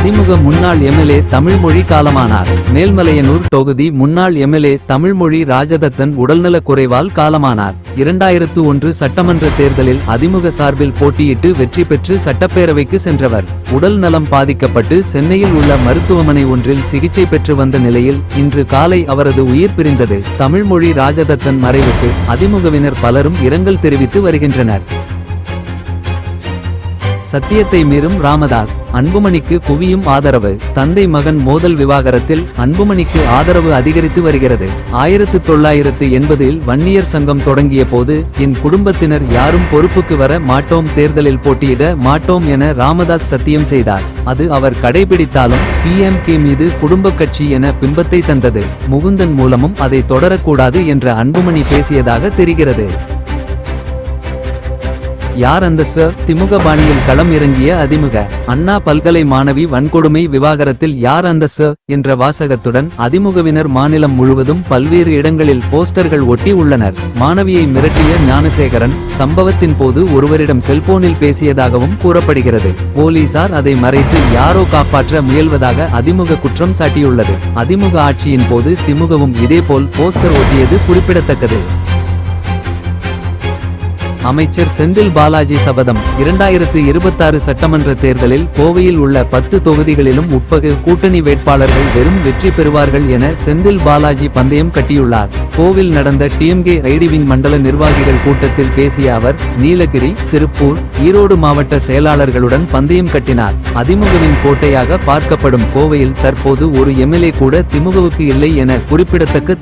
அதிமுக முன்னாள் எம்எல்ஏ தமிழ்மொழி காலமானார். மேல்மலையனூர் தொகுதி முன்னாள் எம்எல்ஏ தமிழ்மொழி ராஜதத்தன் உடல்நலக் குறைவால் காலமானார். 2001 சட்டமன்ற தேர்தலில் அதிமுக சார்பில் போட்டியிட்டு வெற்றி பெற்று சட்டப்பேரவைக்கு சென்றவர். உடல் நலம் பாதிக்கப்பட்டு சென்னையில் உள்ள மருத்துவமனை ஒன்றில் சிகிச்சை பெற்று வந்த நிலையில் இன்று காலை அவரது உயிர் பிரிந்தது. தமிழ்மொழி ராஜதத்தன் மறைவுக்கு அதிமுகவினர் பலரும் இரங்கல் தெரிவித்து வருகின்றனர். சத்தியத்தை மீறும் ராமதாஸ், அன்புமணிக்கு குவியும் ஆதரவு. தந்தை மகன் மோதல் விவாகரத்தில் அன்புமணிக்கு ஆதரவு அதிகரித்து வருகிறது. 1980இல் வன்னியர் சங்கம் தொடங்கிய போது என் குடும்பத்தினர் யாரும் பொறுப்புக்கு வர மாட்டோம், தேர்தலில் போட்டியிட மாட்டோம் என ராமதாஸ் சத்தியம் செய்தார். அது அவர் கடைபிடித்தாலும் PMK மீது குடும்ப கட்சி என பிம்பத்தை தந்தது. முகுந்தன் மூலமும் அதை தொடரக்கூடாது என்ற அன்புமணி பேசியதாக தெரிகிறது. யார் அந்த சார்? திமுக பாணியில் களம் இறங்கிய அதிமுக. அண்ணா பல்கலை மாணவி வன்கொடுமை விவாகரத்தில் யார் அந்த சார் என்ற வாசகத்துடன் அதிமுகவினர் மாநிலம் முழுவதும் பல்வேறு இடங்களில் போஸ்டர்கள் ஒட்டி உள்ளனர். மாணவியை மிரட்டிய ஞானசேகரன் சம்பவத்தின் போது ஒருவரிடம் செல்போனில் பேசியதாகவும் கூறப்படுகிறது. போலீசார் அதை மறைத்து யாரோ காப்பாற்ற முயல்வதாக அதிமுக குற்றம் சாட்டியுள்ளது. அதிமுக ஆட்சியின் போது திமுகவும் இதேபோல் போஸ்டர் ஒட்டியது குறிப்பிடத்தக்கது. அமைச்சர் செந்தில் பாலாஜி சபதம். 2026 சட்டமன்ற தேர்தலில் கோவையில் உள்ள 10 தொகுதிகளிலும் உட்பகு கூட்டணி வேட்பாளர்கள் வெறும் வெற்றி பெறுவார்கள் என செந்தில் பாலாஜி பந்தயம் கட்டியுள்ளார். கோவில் நடந்த TMK ஐடிவிங் மண்டல நிர்வாகிகள் கூட்டத்தில் பேசிய அவர் நீலகிரி, திருப்பூர், ஈரோடு மாவட்ட செயலாளர்களுடன் பந்தயம் கட்டினார். அதிமுகவின் கோட்டையாக பார்க்கப்படும் கோவையில் தற்போது ஒரு MLA கூட திமுகவுக்கு இல்லை என குறிப்பிடத்தக்க